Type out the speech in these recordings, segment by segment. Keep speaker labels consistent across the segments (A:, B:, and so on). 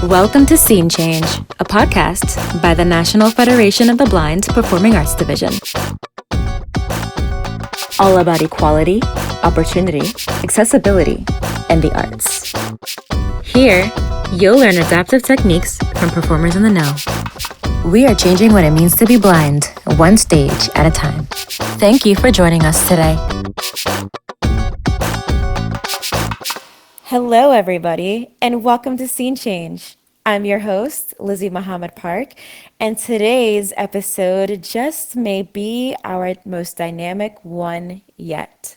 A: Welcome to Scene Change, a podcast by the National Federation of the Blind Performing Arts Division. All about equality, opportunity, accessibility, and the arts. Here, you'll learn adaptive techniques from performers in the know. We are changing what it means to be blind, one stage at a time. Thank you for joining us today. Hello, everybody, and welcome to Scene Change. I'm your host, Lizzy Muhammad Park, and today's episode just may be our most dynamic one yet.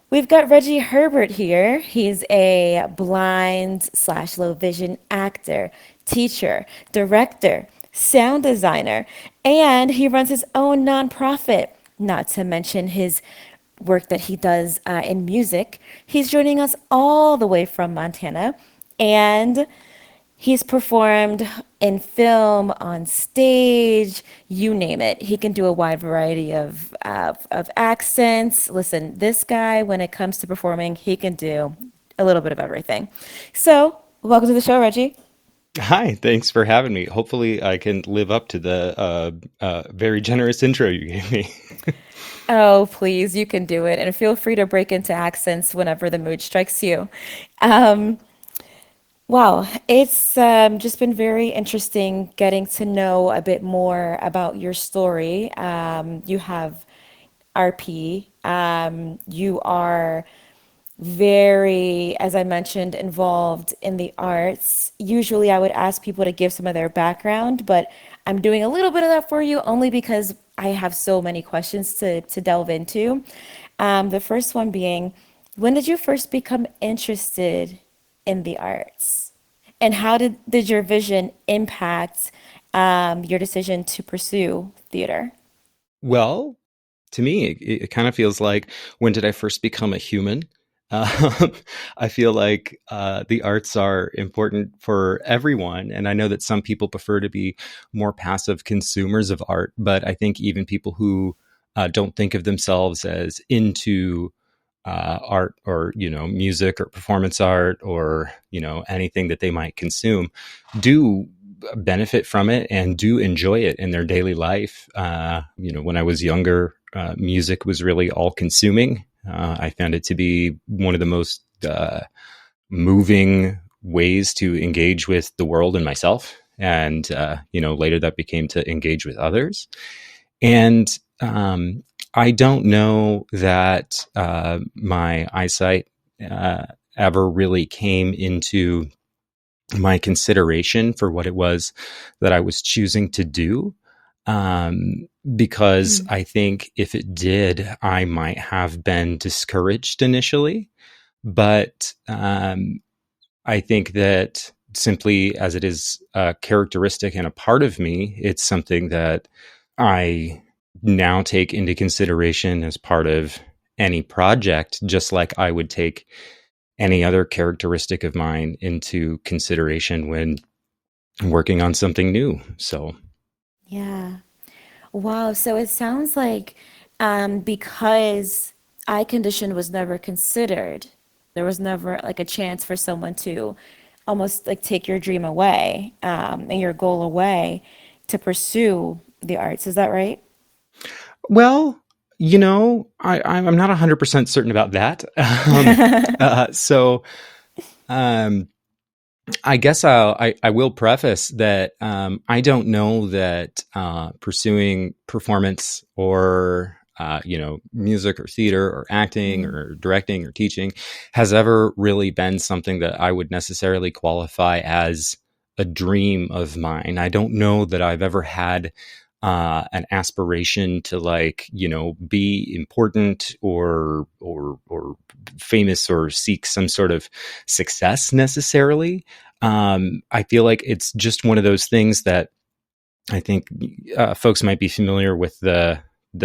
A: We've got Reggie Herbert here. He's a blind/low vision actor, teacher, director, sound designer, and he runs his own nonprofit, not to mention his work that he does in music. He's joining us all the way from Montana, and he's performed in film, on stage, you name it. He can do a wide variety of accents. Listen, this guy, when it comes to performing, he can do a little bit of everything. So, welcome to the show, Reggie.
B: Hi, thanks for having me. Hopefully I can live up to the very generous intro you gave me.
A: Oh, please, you can do it. And feel free to break into accents whenever the mood strikes you. Wow, it's just been very interesting getting to know a bit more about your story. You have RP. You are very, as I mentioned, involved in the arts. Usually I would ask people to give some of their background, but I'm doing a little bit of that for you only because I have so many questions to delve into. The first one being, when did you first become interested in the arts? And how did your vision impact your decision to pursue theater?
B: Well, to me, it kind of feels like, when did I first become a human? Um, I feel like the arts are important for everyone. And I know that some people prefer to be more passive consumers of art, but I think even people who don't think of themselves as into art or, music or performance art or, anything that they might consume do benefit from it and do enjoy it in their daily life. When I was younger, music was really all consuming. I found it to be one of the most moving ways to engage with the world and myself. And, later that became to engage with others. And I don't know that my eyesight ever really came into my consideration for what it was that I was choosing to do. Because I think if it did, I might have been discouraged initially. But I think that simply as it is a characteristic and a part of me, it's something that I now take into consideration as part of any project, just like I would take any other characteristic of mine into consideration when working on something new. So,
A: Yeah. Wow. So it sounds like because eye condition was never considered, there was never like a chance for someone to almost like take your dream away and your goal away to pursue the arts. Is that right?
B: well, I'm not 100% certain about that. So, um, I guess I will preface that I don't know that pursuing performance or music or theater or acting
A: Mhm.
B: or directing or teaching has ever really been something that I would necessarily qualify as a dream of mine. I don't know that I've ever had an aspiration to be important or famous or seek some sort of success necessarily. I feel like it's just one of those things that I think folks might be familiar with the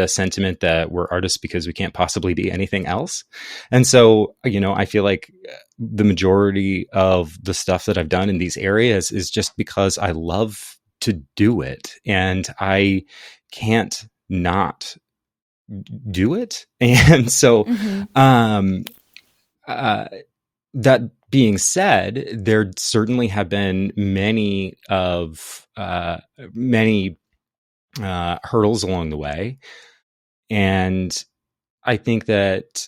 B: sentiment that we're artists because we can't possibly be anything else. And so, I feel like the majority of the stuff that I've done in these areas is just because I love to do it and I can't not do it. And so,
A: Mhm.
B: um, uh, that being said, there certainly have been many hurdles along the way, and I think that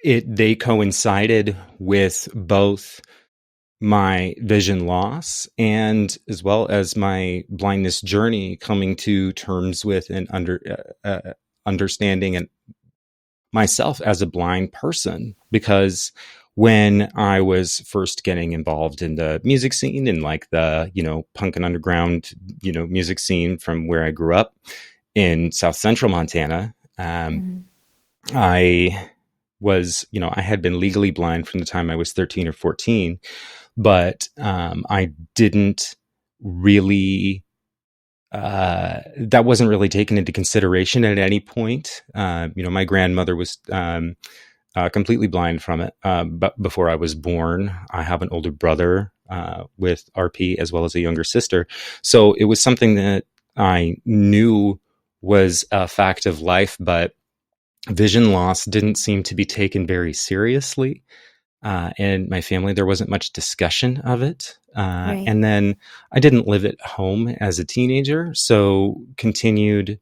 B: they coincided with both my vision loss and as well as my blindness journey, coming to terms with and understanding and myself as a blind person. Because when I was first getting involved in the music scene and like the, punk and underground, music scene from where I grew up in South Central Montana,
A: Mhm.
B: I I had been legally blind from the time I was 13 or 14, but I didn't really, that wasn't really taken into consideration at any point. My grandmother was completely blind from it, but before I was born. I have an older brother with RP as well as a younger sister. So it was something that I knew was a fact of life, but vision loss didn't seem to be taken very seriously. In my family, there wasn't much discussion of it.
A: Right.
B: And then I didn't live at home as a teenager, so continued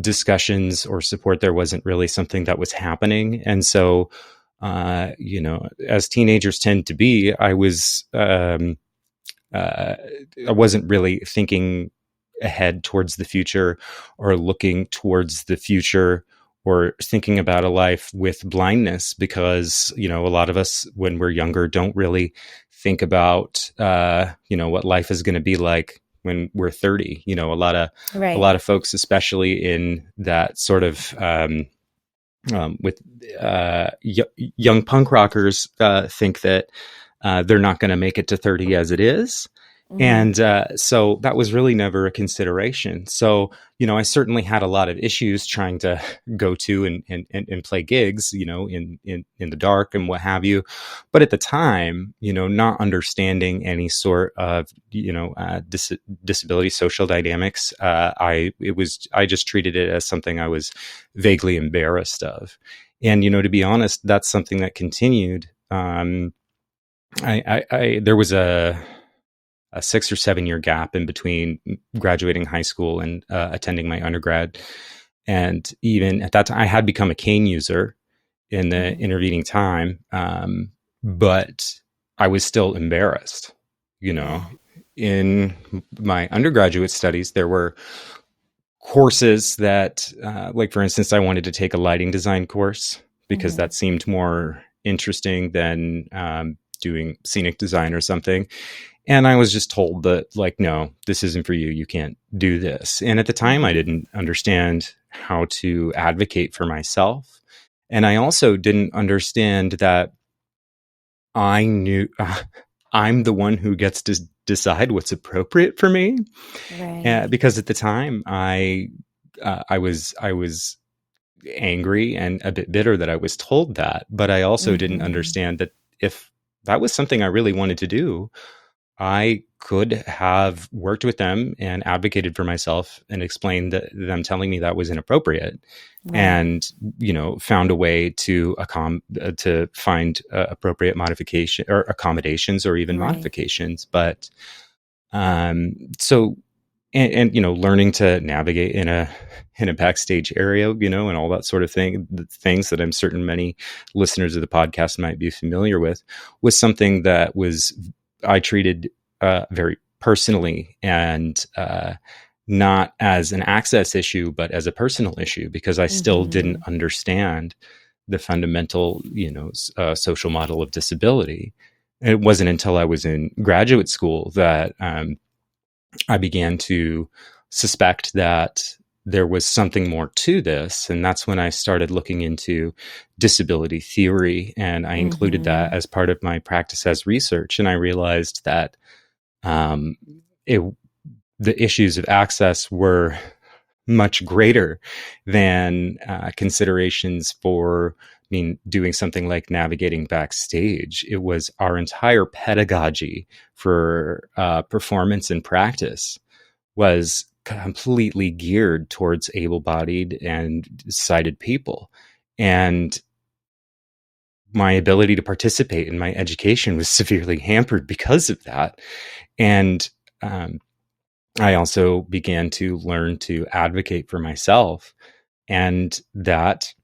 B: discussions or support there wasn't really something that was happening. And so, as teenagers tend to be, uh, I wasn't really thinking ahead towards the future or looking towards the future or thinking about a life with blindness, because a lot of us when we're younger don't really think about what life is going to be like when we're 30. A
A: Right.
B: lot of folks, especially in that sort of with young punk rockers, think that they're not going to make it to 30 as it is.
A: Hmm.
B: And so that was really never a consideration. So, I certainly had a lot of issues trying to go to and play gigs, in the dark and what have you. But at the time, not understanding any sort of, disability social dynamics, I just treated it as something I was vaguely embarrassed of. And, to be honest, that's something that continued. There was a 6 or 7 year gap in between graduating high school and attending my undergrad. And even at that time, I had become a cane user in the
A: Hmm.
B: intervening time, but I was still embarrassed. You know,
A: Yeah.
B: in my undergraduate studies, there were courses that, like for instance, I wanted to take a lighting design course because
A: Hmm.
B: that seemed more interesting than doing scenic design or something. And I was just told that, like, no, this isn't for you. You can't do this. And at the time, I
A: Hmm.
B: didn't understand how to advocate for myself. And I also didn't understand that I knew I'm the one who gets to decide what's appropriate for me.
A: Right.
B: Because at the time, I was angry and a bit bitter that I was told that, but I also didn't
A: Hmm.
B: understand that if that was something I really wanted to do, I could have worked with them and advocated for myself and explained that them telling me that was inappropriate,
A: Right.
B: and found a way to find appropriate modification or accommodations or even
A: Right.
B: modifications. But so and learning to navigate in a backstage area, and all that sort of thing, the things that I'm certain many listeners of the podcast might be familiar with, was something that was I treated very personally, and not as an access issue but as a personal issue, because I still didn't
A: Hmm.
B: understand the fundamental social model of disability. It wasn't until I was in graduate school that I began to suspect that there was something more to this. And that's when I started looking into disability theory. And I included that
A: Hmm.
B: as part of my practice as research. And I realized that um, it, the issues of access were much greater than considerations for, doing something like navigating backstage. It was our entire pedagogy for performance and practice was completely geared towards able-bodied and sighted people. And my ability to participate in my education was severely hampered because of that. And um, I also began to learn to advocate for myself. And that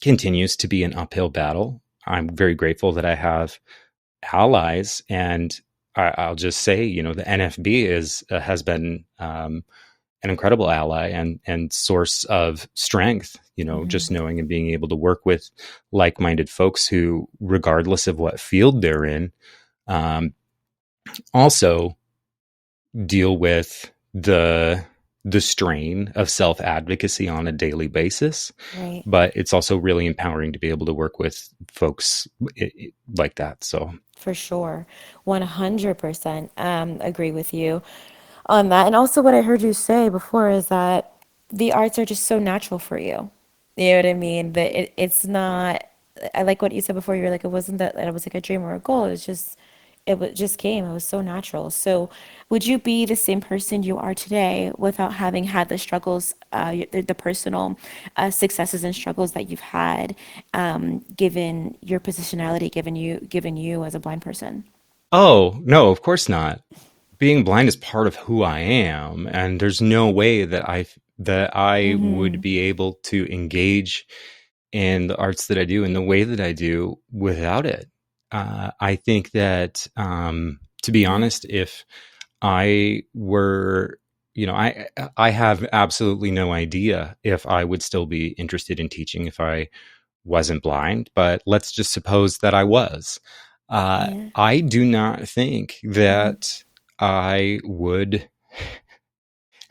B: continues to be an uphill battle. I'm very grateful that I have allies. And I'll just say, the NFB has been an incredible ally and source of strength. Just
A: Mhm.
B: knowing and being able to work with like-minded folks who, regardless of what field they're in, um, also deal with the strain of self advocacy on a daily basis.
A: Right.
B: But it's also really empowering to be able to work with folks like that. So,
A: For sure. 100% agree with you on that. And also, what I heard you say before is that the arts are just so natural for you. You know what I mean? That it's not, I like what you said before. You were like, it wasn't that it was like a dream or a goal. It's just, just came. It was so natural. So, would you be the same person you are today without having had the struggles, the personal successes and struggles that you've had, given your positionality, given you as a blind person?
B: oh, no, of course not. Being blind is part of who I am, and there's no way that I would
A: Mm-hmm.
B: be able to engage in the arts that I do in the way that I do without it. I think that, to be
A: Yeah.
B: honest, if I were, I have absolutely no idea if I would still be interested in teaching if I wasn't blind, but let's just suppose that I was.
A: Yeah.
B: I do not think
A: Mm-hmm.
B: that I would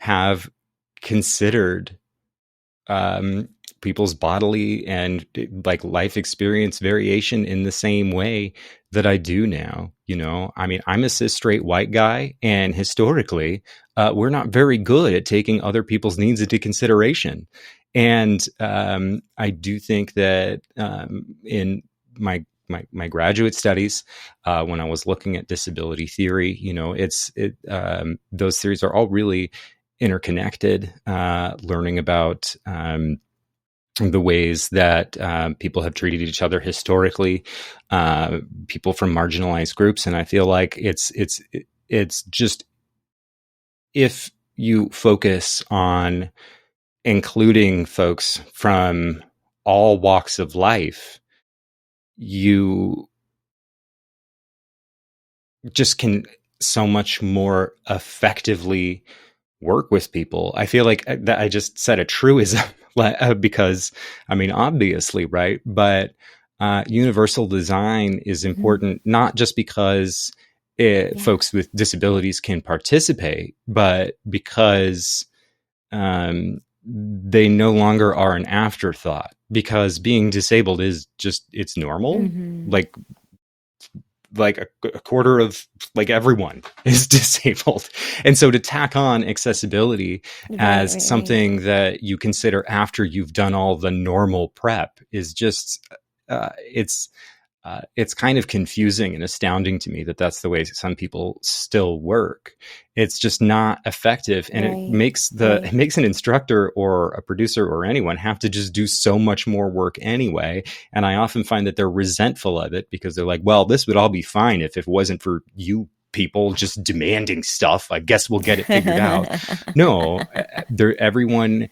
B: have considered um, people's bodily and like life experience variation in the same way that I do now. I mean, I'm a cis straight white guy, and historically, we're not very good at taking other people's needs into consideration. And I do think that in my graduate studies, when I was looking at disability theory, those theories are all really interconnected, learning about the ways that people have treated each other historically, people from marginalized groups, and I feel like it's just, if you focus on including folks from all walks of life, you just can so much more effectively work with people. I feel like that I just said a truism because, I mean, obviously, right? But universal design is
A: Mm-hmm.
B: important not just because
A: Yeah.
B: folks with disabilities can participate, but because they no longer are an afterthought. Because being disabled is just, it's normal.
A: Mm-hmm.
B: Like a quarter of like everyone is disabled. And so to tack on accessibility
A: Right,
B: as
A: right, right.
B: something that you consider after you've done all the normal prep is just, uh, it's it's kind of confusing and astounding to me that that's the way some people still work. It's just not effective, and it
A: Right,
B: makes
A: right,
B: it makes an instructor or a producer or anyone have to just do so much more work anyway. And I often find that they're resentful of it because they're like, "Well, this would all be fine if it wasn't for you." People just demanding stuff. I guess we'll get it figured out. No, everyone,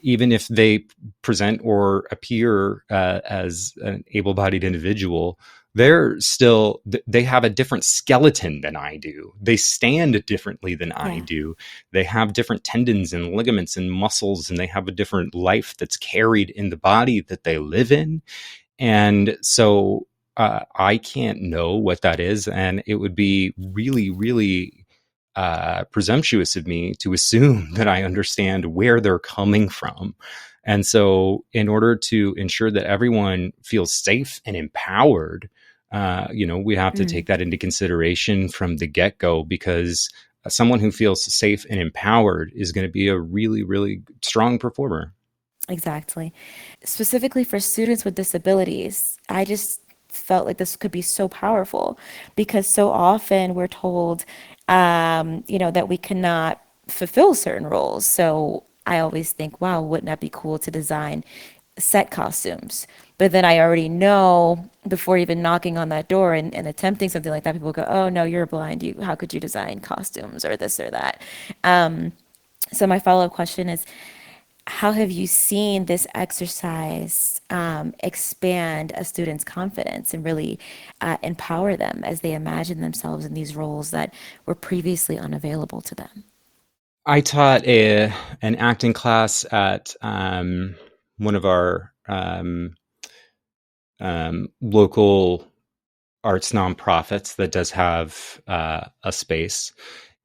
B: even if they present or appear as an able-bodied individual, they have a different skeleton than I do. They stand differently than I
A: Yeah.
B: do. They have different tendons and ligaments and muscles, and they have a different life that's carried in the body that they live in. And so I can't know what that is. And it would be really, really presumptuous of me to assume that I understand where they're coming from. And so, in order to ensure that everyone feels safe and empowered, we have to
A: Mm,
B: take that into consideration from the get go, because someone who feels safe and empowered is going to be a really, really strong performer.
A: exactly. Specifically for students with disabilities, I just felt like this could be so powerful because so often we're told, that we cannot fulfill certain roles. So I always think, wow, wouldn't that be cool to design set costumes. But then I already know before even knocking on that door and attempting something like that, people go, "Oh no, you're blind. You how could you design costumes or this or that?" So my follow up question is, how have you seen this exercise expand a student's confidence and really empower them as they imagine themselves in these roles that were previously unavailable to them?
B: I taught an acting class at one of our local arts nonprofits that does have a space.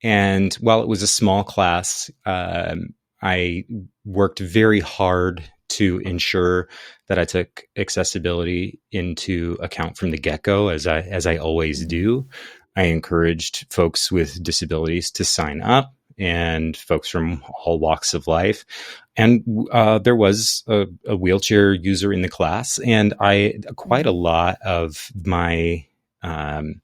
B: And while it was a small class, I worked very hard to ensure that I took accessibility into account from the get go, as I always
A: Mm-hmm.
B: do. I encouraged folks with disabilities to sign up, and folks from all walks of life. And there was a wheelchair user in the class, and I quite a
A: Mm-hmm.
B: lot of my um,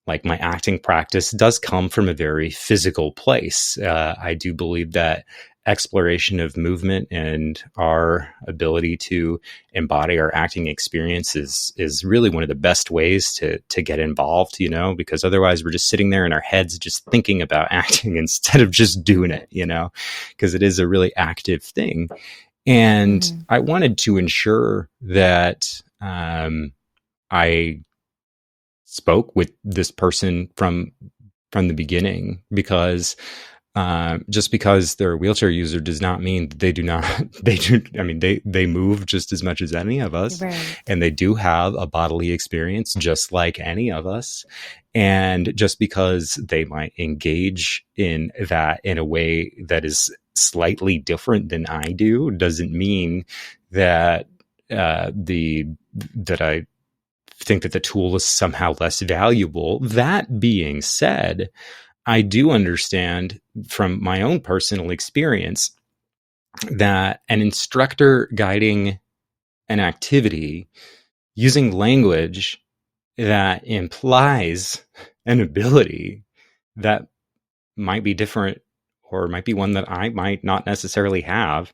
B: like my acting practice does come from a very physical place. I do believe that exploration of movement and our ability to embody our acting experience is really one of the best ways to get involved, you know, because otherwise we're just sitting there in our heads just thinking about acting instead of just doing it, you know, because it is a really active thing. And
A: Mm-hmm.
B: I wanted to ensure that I spoke with this person from the beginning, because just because they're a wheelchair user does not mean that they do not they do. I mean, they move just as much as any of us,
A: Right.
B: and they do have a bodily experience just like any of us. And just because they might engage in that in a way that is slightly different than I do doesn't mean that the that I think that the tool is somehow less valuable. That being said, I do understand from my own personal experience that an instructor guiding an activity using language that implies an ability that might be different or might be one that I might not necessarily have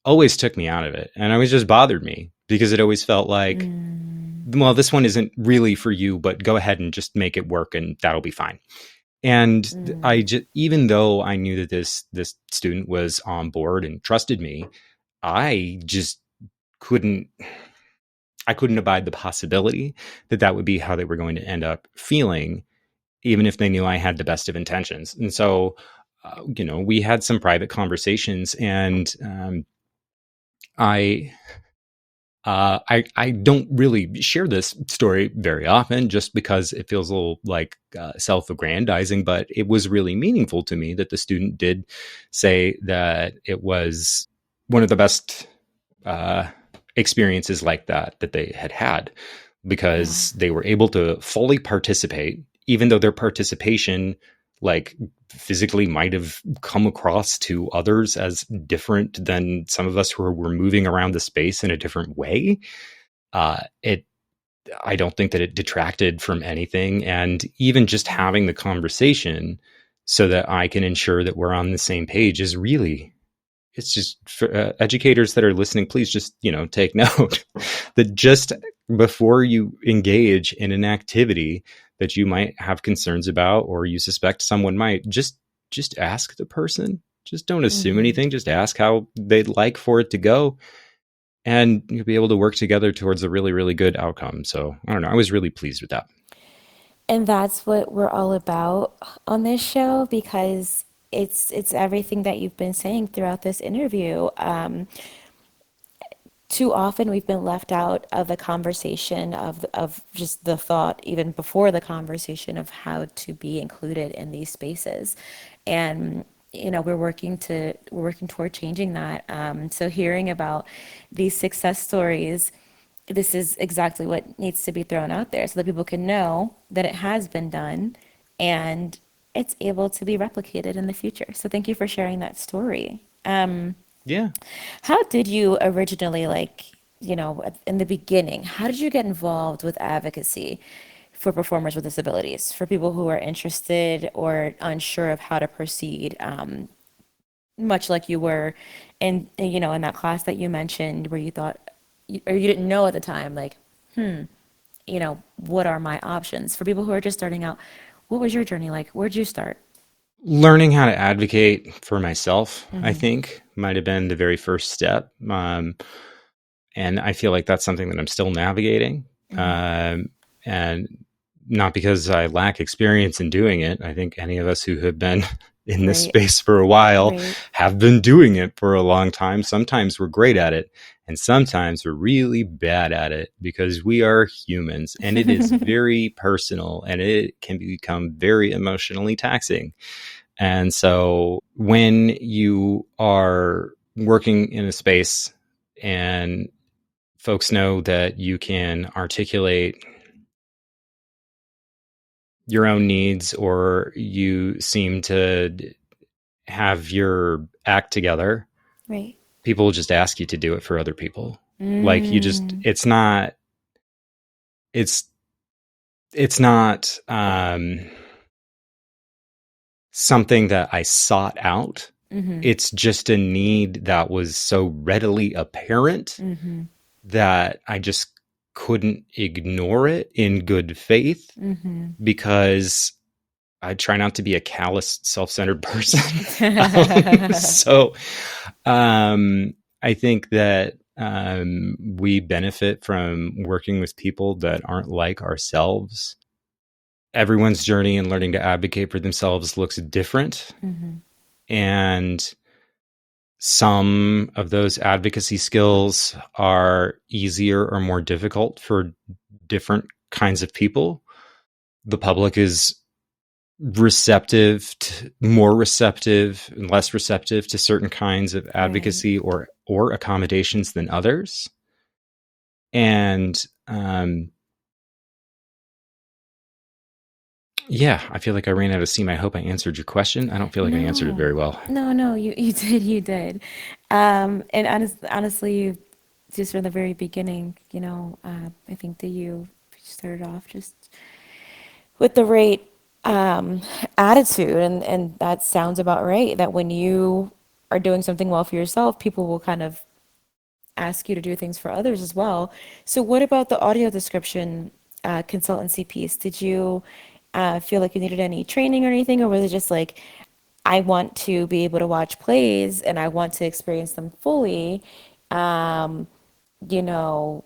B: always took me out of it. And it always just bothered me because it always felt like,
A: Mm,
B: well, this one isn't really for you, but go ahead and just make it work and that'll be fine. And I
A: mm,
B: just, even though I knew that this student was on board and trusted me, I just couldn't I couldn't abide the possibility that that would be how they were going to end up feeling, even if they knew I had the best of intentions. And so, you know, we had some private conversations, and I I don't really share this story very often just because it feels a little like self-aggrandizing, but it was really meaningful to me that the student did say that it was one of the best uh, experiences like that they had had,
A: yeah.
B: because they were able to fully participate, even though their participation, like, physically might have come across to others as different than some of us who were moving around the space in a different way. It I don't think that it detracted from anything, and even just
A: Mm,
B: having the conversation so that I can ensure that we're on the same page is really, it's just for educators that are listening, please just, you know, take note that just before you engage in an activity that you might have concerns about or you suspect someone might, just ask the person. Just don't assume
A: mm-hmm.
B: anything. Just ask how they'd like for it to go, and you'll be able to work together towards a really, really good outcome. So I don't know, I was really pleased with that.
A: And that's what we're all about on this show because it's everything that you've been saying throughout this interview. Too often we've been left out of the conversation of just the thought even before the conversation of how to be included in these spaces, and we're working toward changing that. So hearing about these success stories, this is exactly what needs to be thrown out there so that people can know that it has been done and it's able to be replicated in the future. So thank you for sharing that story.
B: Yeah.
A: How did you originally, in the beginning, how did you get involved with advocacy for performers with disabilities, for people who are interested or unsure of how to proceed, much like you were in that class that you mentioned where you thought, or you didn't know at the time, like, what are my options? For people who are just starting out, what was your journey like? Where'd you start?
B: Learning how to advocate for myself, I
A: Mm-hmm.
B: think, might have been the very first step. And I feel like that's something that I'm still navigating.
A: Mm-hmm.
B: Um, and not because I lack experience in doing it. I think any of us who have been in this
A: Right.
B: space for a while
A: Right.
B: have been doing it for a long time. Sometimes we're great at it, and sometimes we're really bad at it because we are humans and it is very personal and it can become very emotionally taxing. And so when you are working in a space and folks know that you can articulate your own needs or you seem to have your act together,
A: Right.
B: people will just ask you to do it for other people. Like you just,
A: Mm.
B: it's, it's not something that I sought out.
A: Mm-hmm.
B: It's just a need that was so readily apparent
A: Mm-hmm.
B: that I just couldn't ignore it in good faith
A: Mm-hmm.
B: because I try not to be a callous, self-centered person. So I think that we benefit from working with people that aren't like ourselves. Everyone's journey in learning to advocate for themselves looks different.
A: Mm-hmm.
B: And some of those advocacy skills are easier or more difficult for different kinds of people. The public is more receptive and less receptive to certain kinds of
A: Right.
B: advocacy or accommodations than others. And yeah, I feel like I ran out of steam. I hope I answered your question. I don't feel like I answered it
A: No,
B: very well.
A: no, no, you did, you did. And honestly, just from the very beginning, I think that you started off just with the right attitude, and that sounds about right. That when you are doing something well for yourself, people will kind of ask you to do things for others as well. So, what about the audio description consultancy piece? Did you feel like you needed any training or anything, or was it just like, I want to be able to watch plays and I want to experience them fully? Um, you know,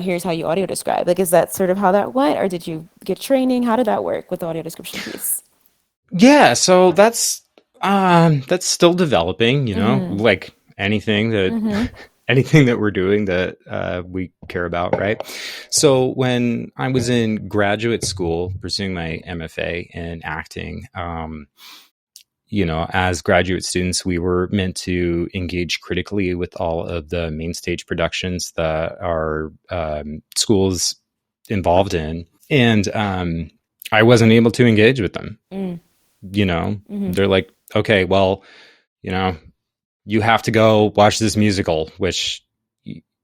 A: here's how you audio describe. Like, is that sort of how that went, or did you get training? How did that work with the audio description piece?
B: Yeah, so that's still developing,
A: Mm-hmm.
B: like anything that
A: Mm-hmm.
B: anything that we're doing that we care about, right? So when I was in graduate school pursuing my MFA in acting, as graduate students, we were meant to engage critically with all of the main stage productions that our schools involved in, and I wasn't able to engage with them.
A: Mm. Mm-hmm.
B: They're like, okay, well, you know, you have to go watch this musical, which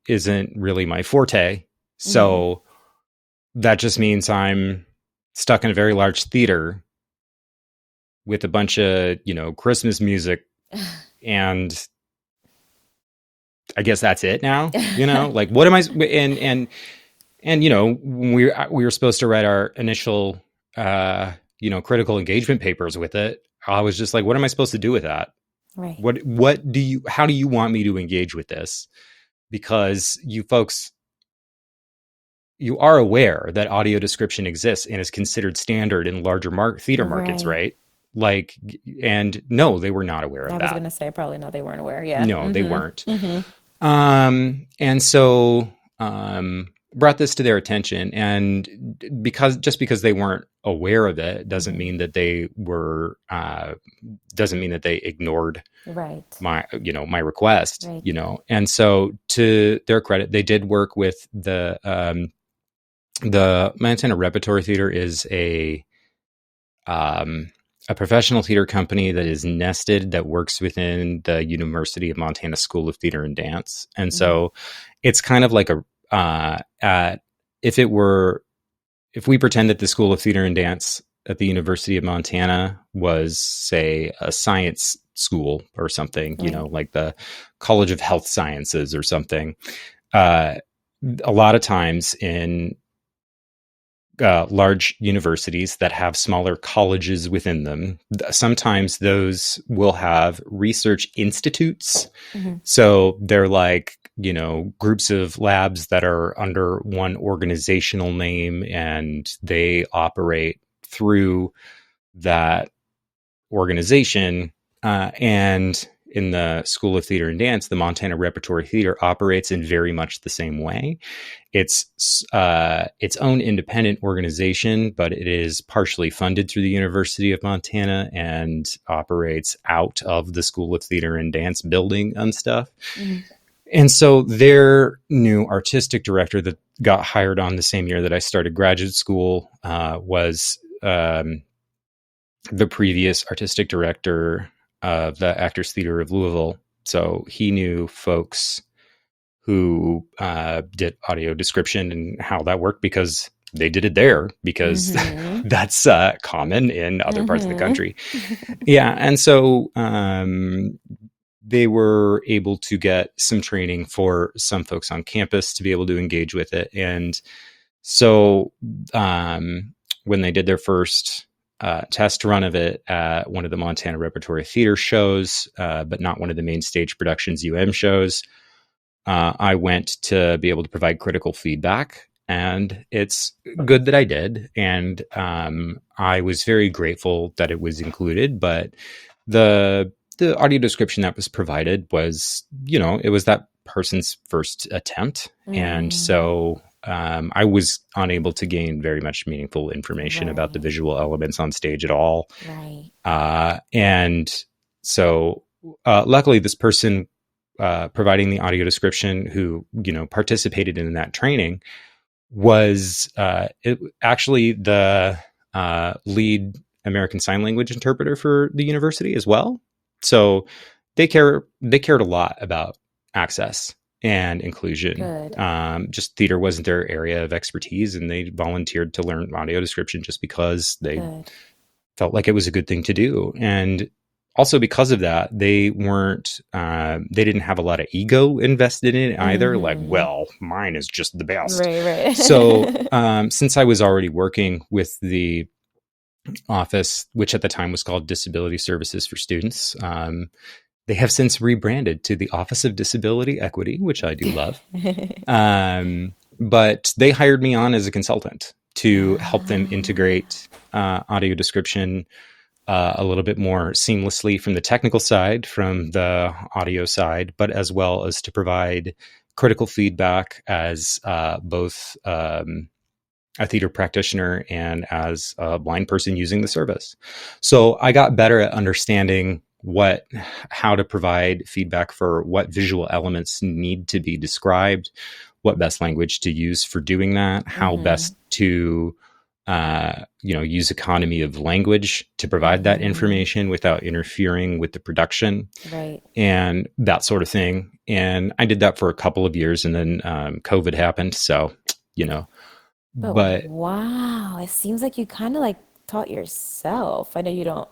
B: isn't really my forte.
A: Mm-hmm.
B: So that just means I'm stuck in a very large theater with a bunch of, Christmas music. And I guess that's it now, like, what am I, when we were supposed to write our initial, critical engagement papers with it. I was just like, what am I supposed to do with that?
A: Right.
B: How do you want me to engage with this? Because you folks, you are aware that audio description exists and is considered standard in larger theater markets,
A: Right.
B: right? Like, and no, they were not aware
A: I
B: of
A: was
B: that.
A: gonna say probably no, they weren't aware. Yeah.
B: No, they weren't.
A: Mm-hmm. Mm-hmm.
B: And so brought this to their attention, and because they weren't aware of it doesn't
A: Mm-hmm.
B: mean that they were doesn't mean that they ignored
A: Right.
B: my request,
A: Right.
B: and so to their credit, they did work with the Montana Repertory Theater is um, a professional theater company that is nested that works within the University of Montana School of Theater and Dance, and
A: Mm-hmm.
B: so it's kind of like a if it were if we pretend that the School of Theater and Dance at the University of Montana was, say, a science school or something,
A: Right.
B: like the College of Health Sciences or something. Uh, a lot of times in large universities that have smaller colleges within them, sometimes those will have research institutes.
A: Hmm.
B: So they're like, groups of labs that are under one organizational name, and they operate through that organization. And in the School of Theater and Dance, the Montana Repertory Theater operates in very much the same way. It's its own independent organization, but it is partially funded through the University of Montana and operates out of the School of Theater and Dance building and stuff.
A: Hmm.
B: And so their new artistic director that got hired on the same year that I started graduate school was the previous artistic director of the Actors Theater of Louisville. So he knew folks who did audio description and how that worked, because they did it there, because
A: Hmm.
B: that's common in other parts of the
A: Hmm.
B: country. Yeah. And so they were able to get some training for some folks on campus to be able to engage with it. And so when they did their first test run of it at one of the Montana Repertory Theater shows, but not one of the main stage productions shows, I went to be able to provide critical feedback. And it's good that I did. And I was very grateful that it was included. But the audio description that was provided was, it was that person's first attempt. And
A: Mm.
B: so I was unable to gain very much meaningful information about the
A: Right.
B: visual elements on stage at all.
A: Right.
B: And so luckily, this person providing the audio description, who participated in that training, was actually the lead American Sign Language interpreter for the university as well. So they cared a lot about access and inclusion.
A: Good.
B: Just theater wasn't their area of expertise, and they volunteered to learn audio description just because they
A: Good.
B: felt like it was a good thing to do. And also because of that, they didn't have a lot of ego invested in it either. Like,
A: Hmm.
B: well, mine is just the best.
A: Right.
B: So
A: Right.
B: since I was already working with the office, which at the time was called Disability Services for Students, they have since rebranded to the Office of Disability Equity, which I do love. But they hired me on as a consultant to help them
A: Ah.
B: integrate audio description a little bit more seamlessly from the technical side, from the audio side, but as well as to provide critical feedback as both a theater practitioner and as a blind person using the service. So I got better at understanding how to provide feedback for what visual elements need to be described, what best language to use for doing that, how
A: Hmm.
B: best to use economy of language to provide that
A: Hmm.
B: information without interfering with the production
A: Right.
B: and that sort of thing. And I did that for a couple of years, and then COVID happened. So, you know,
A: But
B: but
A: wow, it seems like you kind of like taught yourself. I know you don't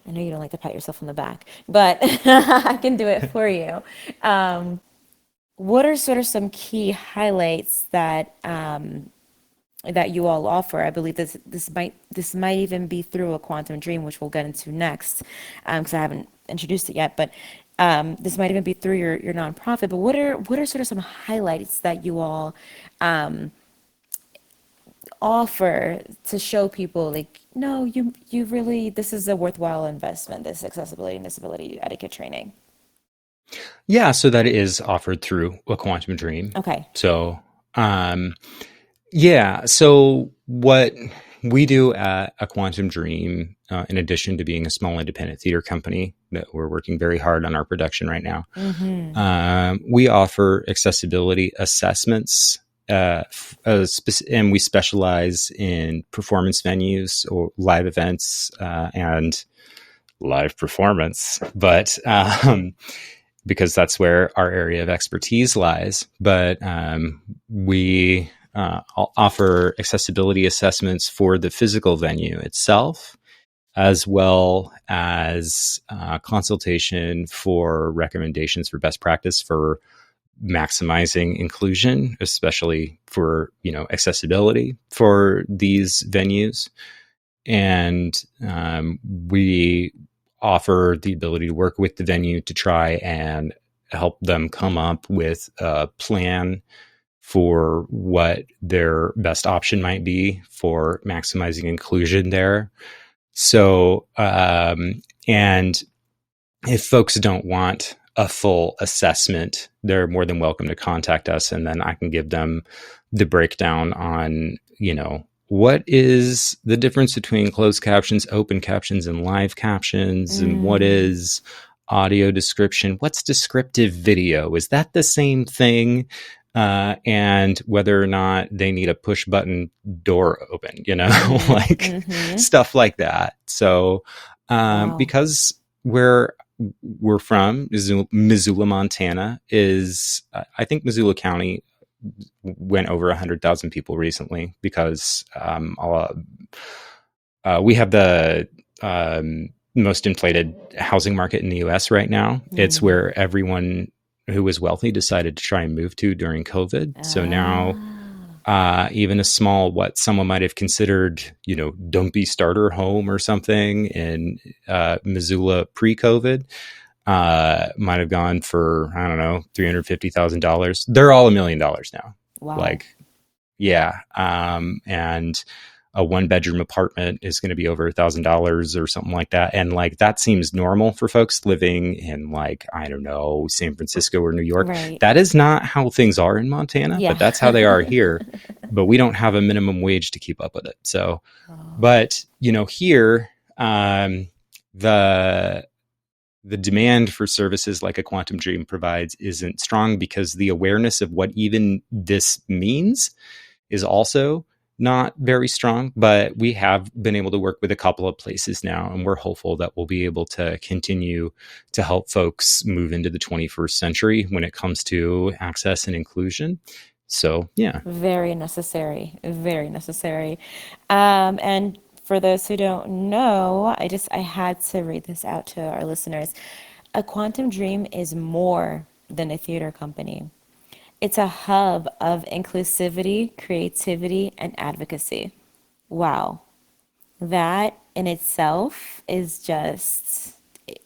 A: like to pat yourself on the back, but I can do it for you. Um, what are sort of some key highlights that you all offer? I believe this might even be through a quantum dream, which we'll get into next, because I haven't introduced it yet. But this might even be through your nonprofit. But what are sort of some highlights that you all offer to show people like, no, you really, this is a worthwhile investment, this accessibility and disability etiquette training.
B: yeah, so that is offered through a quantum dream.
A: Okay.
B: So, um, yeah, so what we do at a quantum dream, in addition to being a small independent theater company that we're working very hard on our production right now,
A: Mm-hmm.
B: we offer accessibility assessments, and we specialize in performance venues or live events and live performance. But because that's where our area of expertise lies. But we offer accessibility assessments for the physical venue itself, as well as consultation for recommendations for best practice for maximizing inclusion, especially for accessibility for these venues. And we offer the ability to work with the venue to try and help them come up with a plan for what their best option might be for maximizing inclusion there. So, and if folks don't want a full assessment, they're more than welcome to contact us, and then I can give them the breakdown on, what is the difference between closed captions, open captions, and live captions, and what is audio description? What's descriptive video? Is that the same thing? And whether or not they need a push button door open, like stuff like that. So,
A: Wow.
B: because we're from Missoula, Montana, is I think Missoula County went over 100,000 people recently because we have the most inflated housing market in the U.S. right now. It's where everyone who was wealthy decided to try and move to during COVID. So now even a small, what someone might have considered, dumpy starter home or something in Missoula pre-COVID might have gone for, I don't know, $350,000. They're all $1 million now.
A: Wow.
B: Like, yeah. And a 1-bedroom apartment is going to be over $1,000 or something like that. And like, that seems normal for folks living in, like, I don't know, San Francisco or New York.
A: Right.
B: That is not how things are in Montana, but that's how they are here. But we don't have a minimum wage to keep up with it. So, but here, the demand for services like a Quantum Dream provides isn't strong because the awareness of what even this means is also not very strong. But we have been able to work with a couple of places now, and we're hopeful that we'll be able to continue to help folks move into the 21st century when it comes to access and inclusion. So, yeah.
A: Very necessary. Very necessary. And for those who don't know, I had to read this out to our listeners. A Quantum Dream is more than a theater company. It's a hub of inclusivity, creativity, and advocacy. Wow. That in itself is just,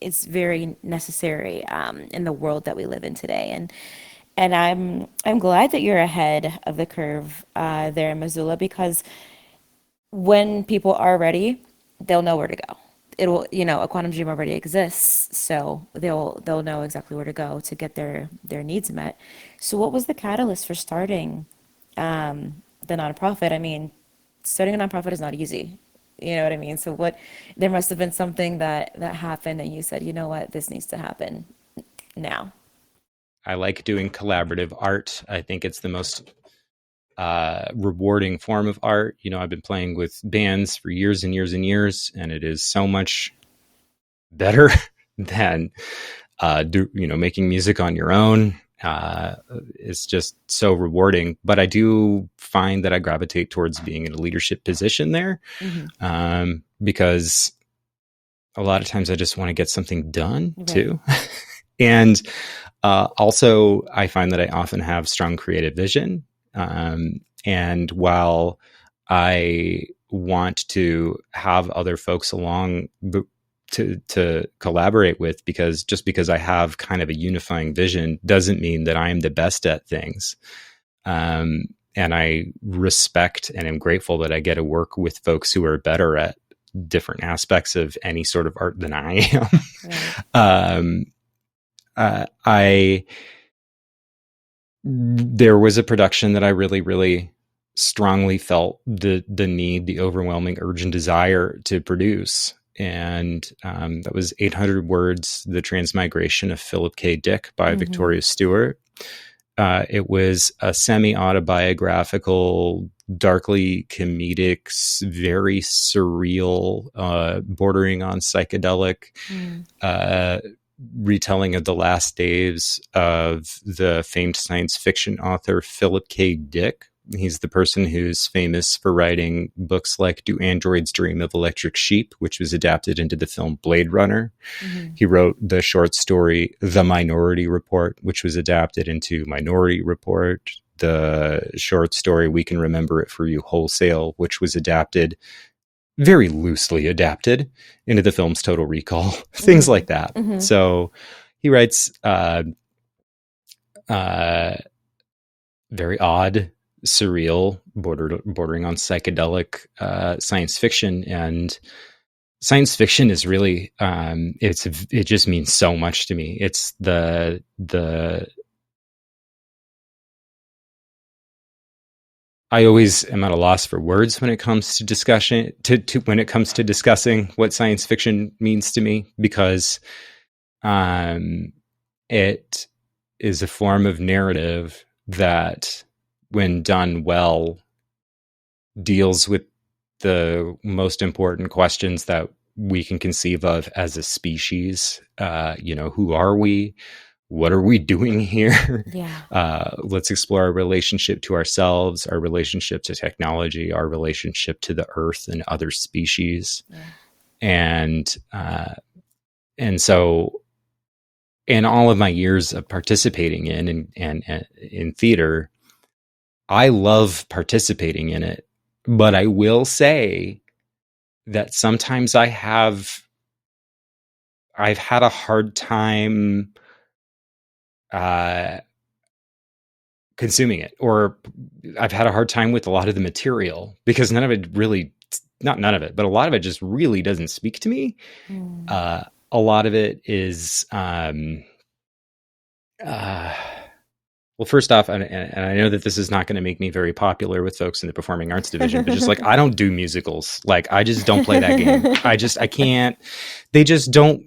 A: it's very necessary in the world that we live in today. And I'm glad that you're ahead of the curve there in Missoula, because when people are ready, they'll know where to go. It'll, a quantum dream already exists, so they'll know exactly where to go to get their needs met. So what was the catalyst for starting the nonprofit? I mean, starting a nonprofit is not easy. You know what I mean? So there must have been something that happened and you said, you know what, this needs to happen now.
B: I like doing collaborative art. I think it's the most rewarding form of art. I've been playing with bands for years and years and years, and it is so much better than making music on your own. It's just so rewarding. But I do find that I gravitate towards being in a leadership position there, because a lot of times I just want to get something done too. And also, I find that I often have strong creative vision. And while I want to have other folks along to collaborate with, because I have kind of a unifying vision doesn't mean that I am the best at things. And I respect and am grateful that I get to work with folks who are better at different aspects of any sort of art than I am. There was a production that I really, really strongly felt the need, the overwhelming urge and desire to produce. And that was 800 Words, The Transmigration of Philip K. Dick by Victoria Stewart. It was a semi-autobiographical, darkly comedic, very surreal, bordering on psychedelic retelling of the last days of the famed science fiction author Philip K. Dick, He's the person who's famous for writing books like Do Androids Dream of Electric Sheep, which was adapted into the film Blade Runner.
A: Mm-hmm.
B: He wrote the short story The Minority Report, which was adapted into Minority Report. The short story We Can Remember It For You Wholesale, which was adapted, very loosely adapted, into the film's Total Recall. Things
A: Mm-hmm.
B: like that.
A: Mm-hmm.
B: So he writes uh, very odd, surreal, bordering on psychedelic science fiction. And science fiction is really it just means so much to me. It's the I always am at a loss for words when it comes to discussion to when it comes to discussing what science fiction means to me, because um it is a form of narrative that, when done well, deals with the most important questions that we can conceive of as a species. Who are we? What are we doing here?
A: Yeah.
B: Let's explore our relationship to ourselves, our relationship to technology, our relationship to the earth and other species.
A: Yeah.
B: And and so, in all of my years of participating and in theater, I love participating in it. But I will say that sometimes I've had a hard time uh, consuming it, or I've had a hard time with a lot of the material, because none of it really, not none of it, but a lot of it just really doesn't speak to me.
A: Mm.
B: Uh, a lot of it is, uh, well, first off, and I know that this is not going to make me very popular with folks in the performing arts division, but just like, I don't do musicals. Like, I just don't play that game. I can't, they just don't.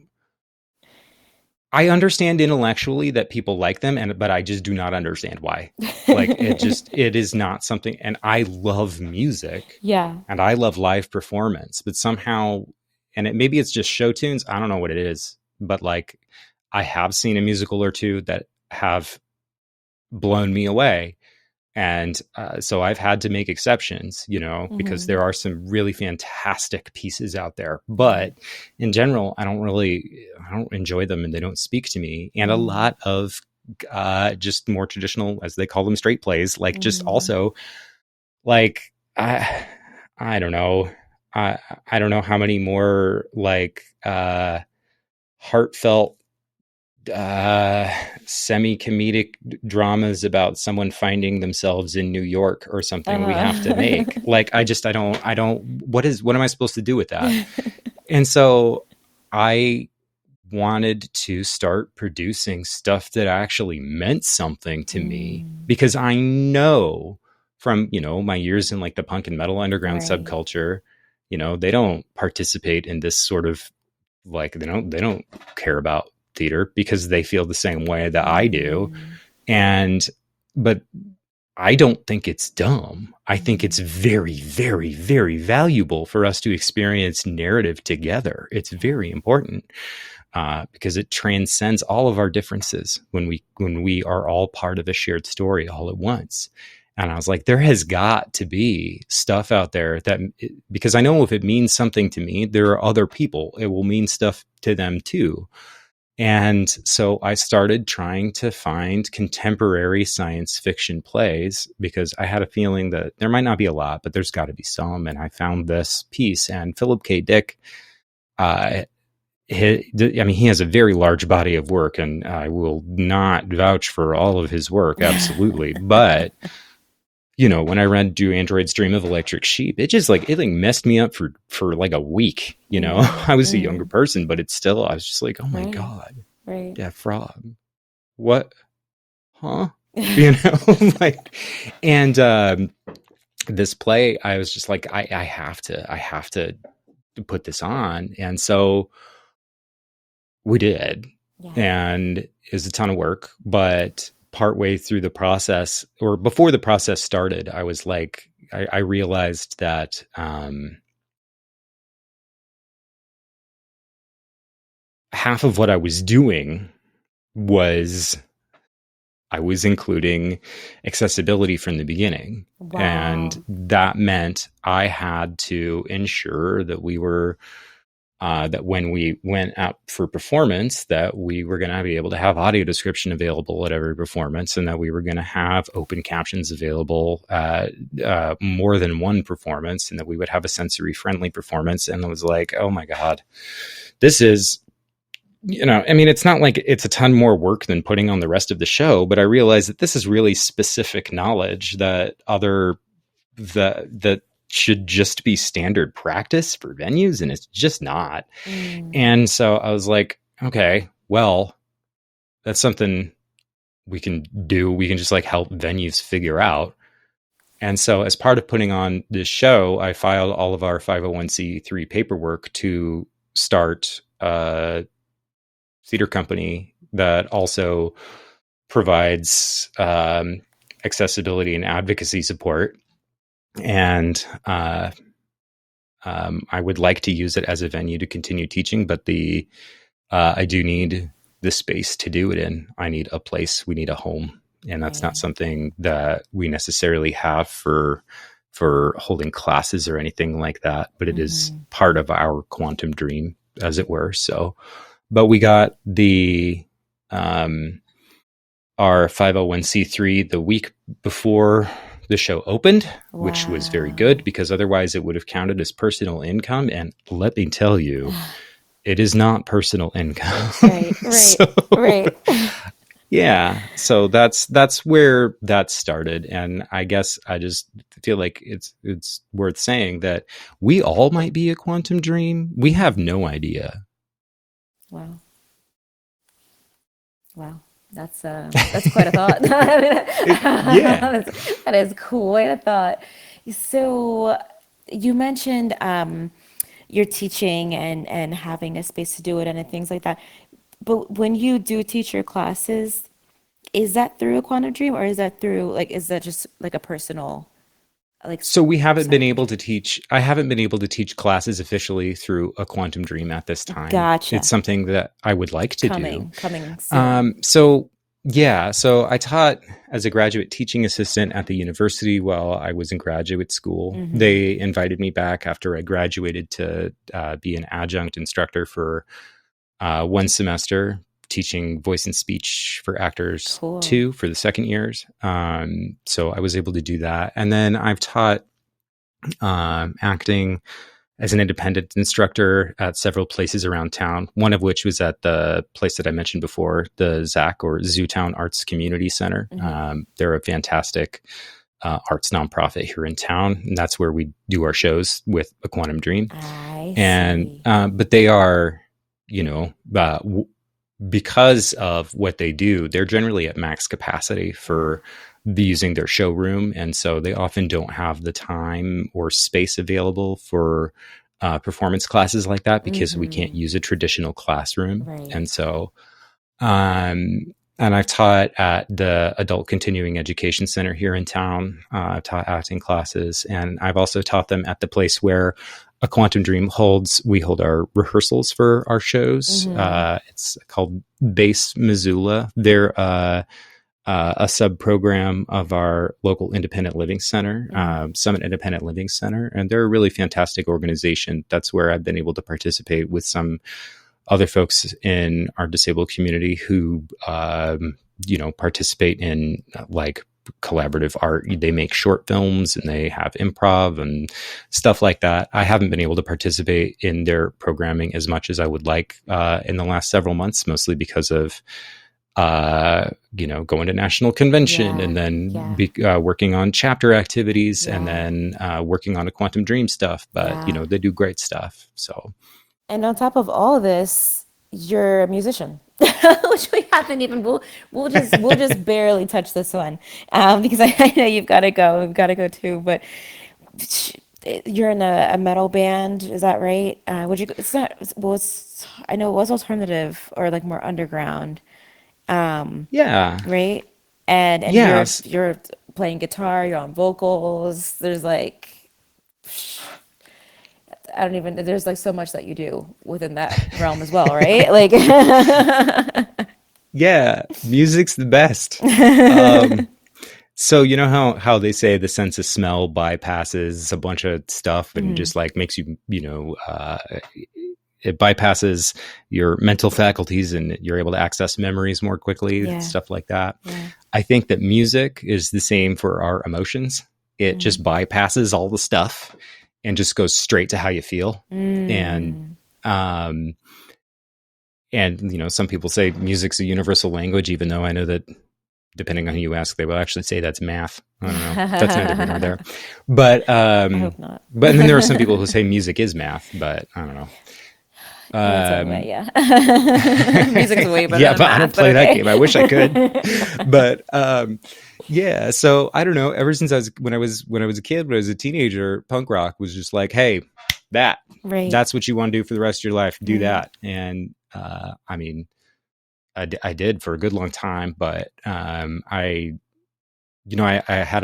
B: I understand intellectually that people like them, but I just do not understand why. Like, it is not something. And I love music,
A: Yeah.
B: and I love live performance, but somehow, and maybe it's just show tunes. I don't know what it is, but like, I have seen a musical or two that have blown me away. And so I've had to make exceptions, because
A: Mm-hmm.
B: there are some really fantastic pieces out there.
A: Yeah.
B: But in general, I don't enjoy them, and they don't speak to me. And a
A: Mm.
B: lot of just more traditional, as they call them, straight plays, like, just
A: Mm.
B: also, like, I don't know. I don't know how many more, like, heartfelt uh semi-comedic dramas about someone finding themselves in New York or something we have to make. Like, I don't what am I supposed to do with that? And so I wanted to start producing stuff that actually meant something to me,
A: Mm.
B: because I know from, my years in, like, the punk and metal underground
A: Right.
B: subculture, they don't participate in this sort of, like, they don't care about theater because they feel the same way that I do.
A: Mm.
B: And but I don't think it's dumb. I think it's
A: Mm.
B: very, very, very valuable for us to experience narrative together. It's
A: Yeah.
B: very important, because it transcends all of our differences when we are all part of a shared story all at once. And I was like, there has got to be stuff out there that, because I know if it means something to me, there are other people it will mean stuff to them too. And so I started trying to find contemporary science fiction plays, because I had a feeling that there might not be a lot, but there's got to be some. And I found this piece, and Philip K. Dick, uh, he has a very large body of work, and I will not vouch for all of his work, absolutely. But when I read Do Androids Dream of Electric Sheep, it messed me up for like a week.
A: Mm.
B: I was a younger
A: Mm.
B: person, but I was just like, oh my
A: Right.
B: God,
A: Right.
B: that frog. What? Huh? You know, like, and this play, I was just like, I have to put this on. And so we did.
A: Yeah.
B: And it was a ton of work, but partway through the process, or before the process started, I was like, I realized that half of what I was doing was I was including accessibility from the beginning. And
A: Wow.
B: that meant I had to ensure that we were that when we went out for performance, that we were going to be able to have audio description available at every performance, and that we were going to have open captions available at more than one performance, and that we would have a sensory friendly performance. And it was like, oh my god, this is, I mean, it's not like it's a ton more work than putting on the rest of the show, but I realized that this is really specific knowledge that should just be standard practice for venues, and it's just not.
A: Mm,
B: And so I was like, okay, well, that's something we can do. We can just like help venues figure out. And so, as part of putting on this show, I filed all of our 501c3 paperwork to start a theater company that also provides accessibility and advocacy support. And I would like to use it as a venue to continue teaching, but I do need the space to do it in. I need a place. We need a home, and that's not
A: right.
B: something that we necessarily have for holding classes or anything like that. But it is
A: Hmm.
B: part of our quantum dream, as it were. So, but we got the um, our 501c3 the week before the show opened, which was very good
A: Wow.
B: because otherwise it would have counted as personal income. And let me tell you, it is not personal income.
A: Right, right,
B: So
A: right.
B: yeah, so that's where that started, and I guess I just feel like it's worth saying that we all might be a quantum dream. We
A: Hmm.
B: have no idea.
A: Wow. Wow. That's quite a thought. I mean,
B: Yeah.
A: that is quite a thought. So you mentioned your teaching and having a space to do it and things like that. But when you do teach your classes, is that through a quantum dream or is that through like is that just like a personal like
B: So we haven't been
A: side
B: able to
A: project?
B: teach. I haven't been able to teach classes officially through a quantum dream at this time. It's
A: Gotcha.
B: something that I would like to do.
A: Coming soon.
B: So yeah, so I taught as a graduate teaching assistant at the university while I was in graduate school.
A: Mm-hmm.
B: They invited me back after I graduated to be an adjunct instructor for one semester, teaching voice and speech for actors
A: Cool.
B: too for the second years. So I was able to do that, and then I've taught acting as an independent instructor at several places around town, one of which was at the place that I mentioned before, the ZAC or Zootown Arts Community Center.
A: Hmm.
B: They're a fantastic arts nonprofit here in town, and that's where we do our shows with A Quantum Dream.
A: I
B: And,
A: see.
B: but they are, you know, because of what they do, they're generally at max capacity for using their showroom. And so they often don't have the time or space available for performance classes like that because we can't
A: Mm-hmm.
B: use a traditional classroom.
A: Right.
B: And so, and I've taught at the Adult Continuing Education Center here in town. I've taught acting classes, and I've also taught them at the place where A Quantum Dream holds. We hold our rehearsals for our shows.
A: Mm-hmm.
B: It's called Base Missoula. They're a sub program of our local independent living center,
A: Mm-hmm.
B: Summit Independent Living Center, and they're a really fantastic organization. That's where I've been able to participate with some other folks in our disabled community who, participate in like collaborative art. They make short films and they have improv and stuff like that. I haven't been able to participate in their programming as much as I would like in the last several months, mostly because of going to national convention
A: Yeah.
B: and then
A: Yeah.
B: working on chapter activities and
A: Yeah.
B: then working on a quantum dream stuff. But
A: Yeah.
B: they do great stuff. So
A: And on top of all this, you're a musician, which we haven't even. We'll just barely touch this one, because I know you've got to go. We've got to go too. But you're in a metal band, is that right? Would you? It's not. Well, it's. I know it was alternative or like more underground,
B: yeah,
A: right? And
B: yes,
A: you're playing guitar. You're on vocals. There's like I don't even. There's like so much that you do within that realm as well, right? Like.
B: Yeah, music's the best. Um, so you know how they say the sense of smell bypasses a bunch of stuff and
A: Mhm.
B: just like makes you, it bypasses your mental faculties and you're able to access memories more quickly,
A: Yeah,
B: stuff like that.
A: yeah.
B: I think that music is the same for our emotions. It
A: Mm.
B: just bypasses all the stuff and just goes straight to how you feel. And
A: Mm.
B: um and some people say music's a universal language, even though I know that depending on who you ask, they will actually say that's math. I don't know. That's neither here nor there. But
A: I hope not.
B: and then there are some people who say music is math, but I don't know.
A: In its own way,
B: Um,
A: yeah. Music's way better
B: yeah,
A: than
B: but I don't
A: math, but
B: play that
A: okay.
B: game. I wish I could. But yeah, so I don't know. Ever since I was a kid, when I was a teenager, punk rock was just like, hey, that
A: Right,
B: that's what you want to do for the rest of your life. Do
A: right.
B: that. And I mean, I did for a good long time, but I had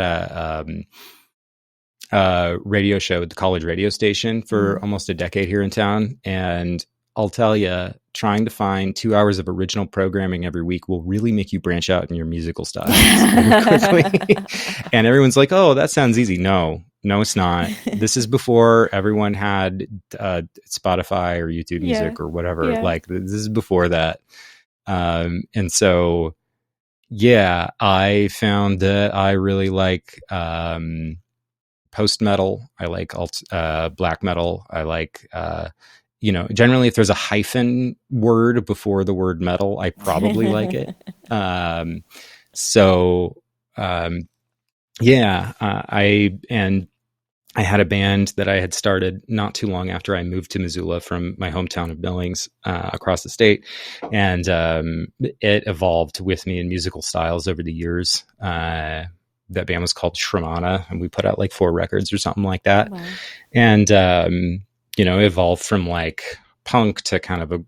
B: a radio show at the college radio station for
A: Mm.
B: almost a decade here in town. And I'll tell you, trying to find 2 hours of original programming every week will really make you branch out in your musical styles very quickly. And everyone's like, oh, that sounds easy. No, no, it's not. This is before everyone had Spotify or YouTube
A: Yeah,
B: Music or whatever.
A: yeah.
B: Like, this is before that. And so, yeah, I found that I really like post metal. I like black metal. I like, generally if there's a hyphen word before the word metal, I probably like it. Um, so, um, yeah, I had a band that I had started not too long after I moved to Missoula from my hometown of Billings across the state. And it evolved with me in musical styles over the years. That band was called Shramana, and we put out like 4 records or something like that.
A: Wow.
B: And, evolved from like punk to kind of a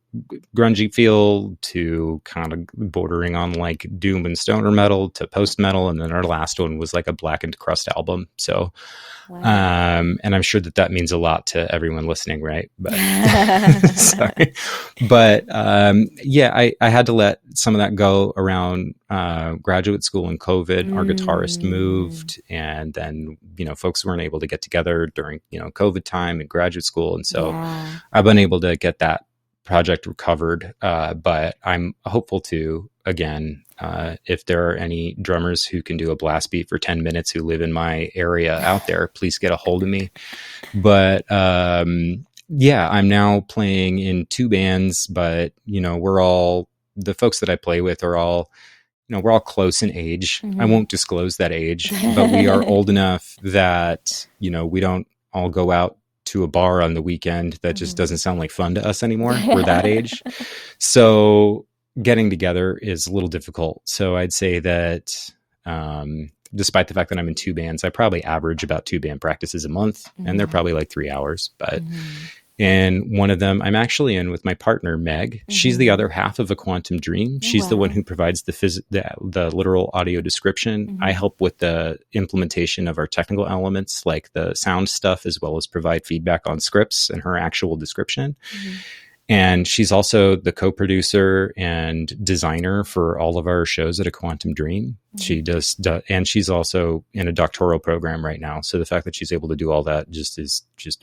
B: grungy feel to kind of bordering on like doom and stoner metal to post metal. And then our last one was like a Blackened Crust album. So,
A: Wow.
B: and I'm sure that means a lot to everyone listening, right? But sorry, but yeah, I had to let some of that go around graduate school and COVID. Our guitarist
A: Mm.
B: moved, and then folks weren't able to get together during COVID time and graduate school, and so
A: Yeah.
B: I've been able to get that project recovered. But I'm hopeful to again. If there are any drummers who can do a blast beat for 10 minutes who live in my area out there, please get a hold of me. But yeah, I'm now playing in 2 bands, but we're all the folks that I play with are all, we're all close in age. I
A: Mhm.
B: won't disclose that age, but we are old enough that, we don't all go out to a bar on the weekend. That just
A: Mhm.
B: doesn't sound like fun to us anymore. We're that age. So getting together is a little difficult. So I'd say that despite the fact that I'm in 2 bands, I probably average about 2 band practices a month, and they're
A: Mhm.
B: probably like 3 hours. But
A: Mhm.
B: in one of them, I'm actually in with my partner Meg. She's the other
A: Mhm.
B: half of A Quantum Dream.
A: Oh,
B: She's the one
A: wow.
B: who provides the literal audio description. I
A: Mhm.
B: help with the implementation of our technical elements, like the sound stuff, as well as provide feedback on scripts and her actual description.
A: Mhm.
B: And she's also the co-producer and designer for all of our shows at A Quantum Dream.
A: Mhm.
B: She and she's also in a doctoral program right now. So the fact that she's able to do all that just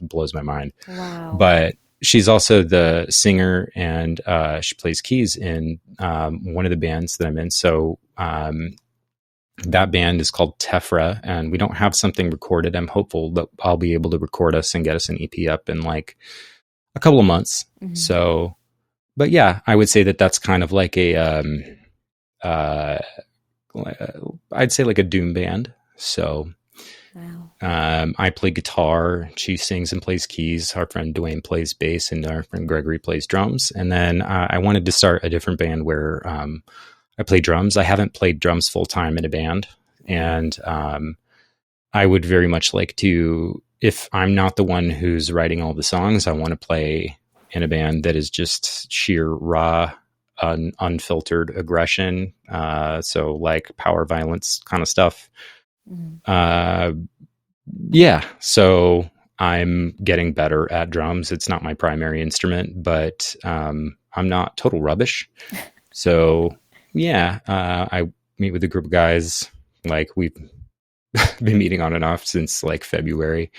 B: blows my mind.
A: Wow.
B: But she's also the singer, and she plays keys in one of the bands that I'm in. So that band is called Tefra, and we don't have something recorded. I'm hopeful that I'll be able to record us and get us an EP up in like a couple of months.
A: Mhm.
B: So, but yeah, I would say that that's kind of like uh, I'd say like a doom band. So,
A: Wow.
B: I play guitar. She sings and plays keys. Our friend Dwayne plays bass, and our friend Gregory plays drums. And then I wanted to start a different band where I play drums. I haven't played drums full time in a band,
A: Wow.
B: and I would very much like to. If I'm not the one who's writing all the songs, I want to play in a band that is just sheer raw, unfiltered aggression. So like power violence kind of stuff.
A: Mhm.
B: Uh, yeah. So I'm getting better at drums. It's not my primary instrument, but I'm not total rubbish. So Yeah, I meet with a group of guys. Like we've been meeting on and off since like February.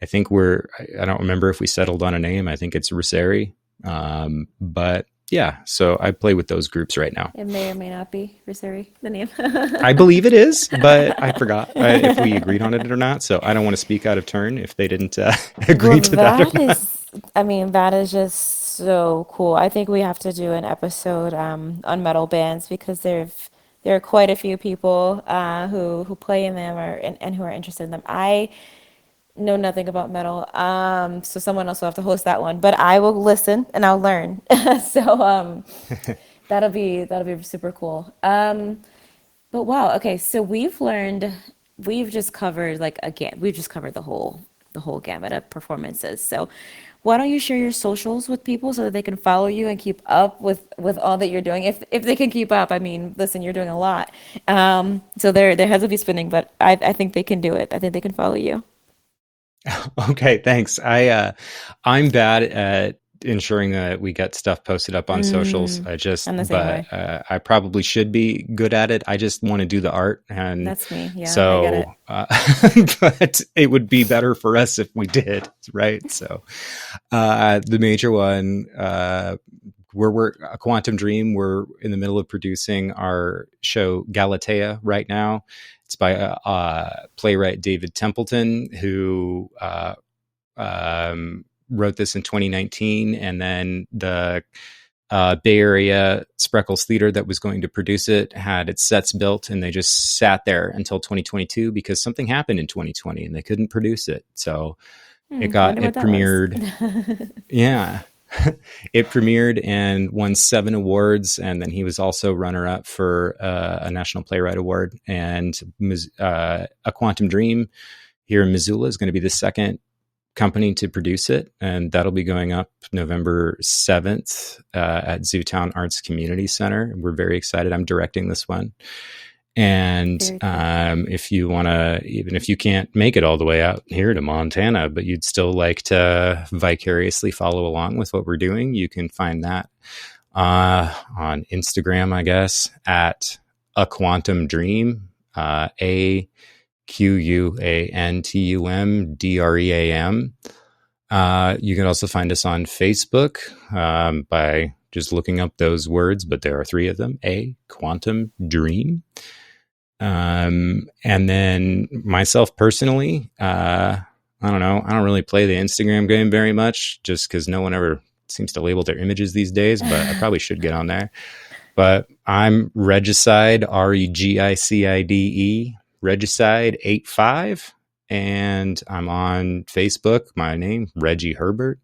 B: I think I don't remember if we settled on a name. I think it's Rosari. But yeah, so I play with those groups right now.
A: It may or may not be Rosary, the name.
B: I believe it is, but I forgot if we agreed on it or not. So I don't want to speak out of turn if they didn't
A: Well,
B: agree to that or not.
A: I mean, that is just so cool. I think we have to do an episode on metal bands because there are quite a few people who play in them and who are interested in them. I know nothing about metal, so someone else will have to host that one. But I will listen and I'll learn. So that'll be super cool. But wow, okay, so we've just covered like again, we've just covered the whole gamut of performances. So why don't you share your socials with people so that they can follow you and keep up with all that you're doing? If they can keep up, I mean, listen, you're doing a lot. So their heads will be spinning, but I think they can do it. I think they can follow you.
B: Okay, thanks. I'm bad at ensuring that we get stuff posted up on socials.
A: I'm the same
B: But
A: way.
B: I probably should be good at it. I just want to do the art, and
A: That's me. Yeah, I get
B: so,
A: it.
B: but it would be better for us if we did, right? So, the major one, we're a Quantum Dream. We're in the middle of producing our show Galatea right now. It's by playwright David Templeton, who wrote this in 2019, and then the Bay Area Spreckles Theater that was going to produce it had its sets built, and they just sat there until 2022 because something happened in 2020 and they couldn't produce it. So
A: Wonder what
B: it
A: that was.
B: premiered. Yeah. It premiered and won 7 awards, and then he was also runner-up for a National Playwright Award. And A Quantum Dream here in Missoula is going to be the second company to produce it, and that'll be going up November 7th at Zootown Arts Community Center. We're very excited. I'm directing this one. And
A: Very cool.
B: if you want to, even if you can't make it all the way out here to Montana, but you'd still like to vicariously follow along with what we're doing, you can find that on Instagram, I guess, at A Quantum Dream, AQUANTUMDREAM. You can also find us on Facebook by just looking up those words, but there are 3 of them: A Quantum Dream. And then myself personally, I don't know. I don't really play the Instagram game very much just because no one ever seems to label their images these days, but I probably should get on there. But I'm Regicide, REGICIDE, Regicide 85. And I'm on Facebook, my name, Reggie Herbert.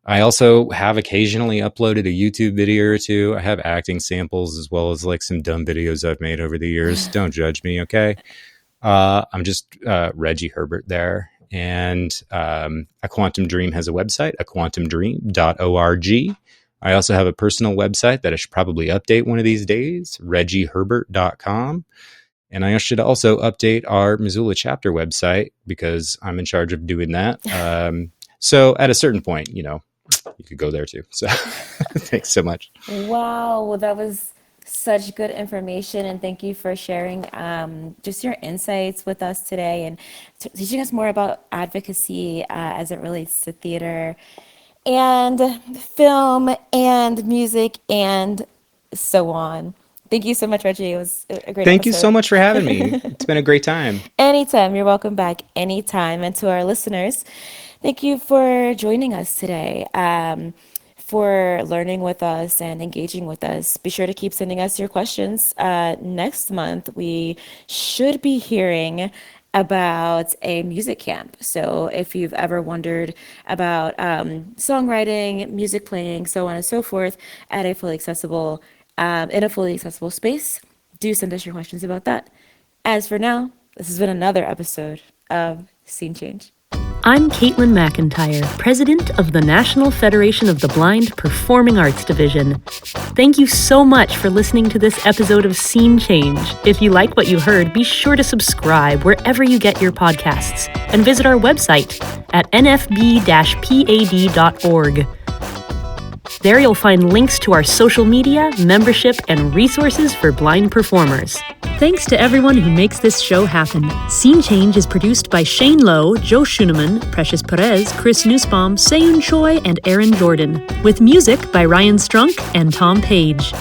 B: I also have occasionally uploaded a YouTube video or two. I have acting samples as well as like some dumb videos I've made over the years. Don't judge me, okay? I'm just Reggie Herbert there. And A Quantum Dream has a website, aquantumdream.org. I also have a personal website that I should probably update one of these days, reggieherbert.com. And I should also update our Missoula chapter website because I'm in charge of doing that. So at a certain point, you could go there too. So thanks so much.
A: Wow, well, that was such good information, and thank you for sharing just your insights with us today and teaching us more about advocacy as it relates to theater and film and music and so on. Thank you so much, Reggie. It was a great
B: Thank you so
A: episode.
B: much for having me. It's been a great time.
A: Anytime. You're welcome back anytime. And to our listeners, thank you for joining us today, for learning with us and engaging with us. Be sure to keep sending us your questions. Next month, we should be hearing about a music camp. So if you've ever wondered about songwriting, music playing, so on and so forth, at a fully accessible, in a fully accessible space, do send us your questions about that. As for now, this has been another episode of Scene Change.
C: I'm Caitlin McIntyre, President of the National Federation of the Blind Performing Arts Division. Thank you so much for listening to this episode of Scene Change. If you like what you heard, be sure to subscribe wherever you get your podcasts and visit our website at nfb-pad.org. There you'll find links to our social media, membership, and resources for blind performers. Thanks to everyone who makes this show happen. Scene Change is produced by Shane Lowe, Joe Schuneman, Precious Perez, Chris Nussbaum, Seyoon Choi, and Aaron Jordan, with music by Ryan Strunk and Tom Page.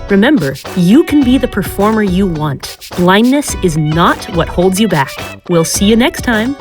C: Remember, you can be the performer you want. Blindness is not what holds you back. We'll see you next time.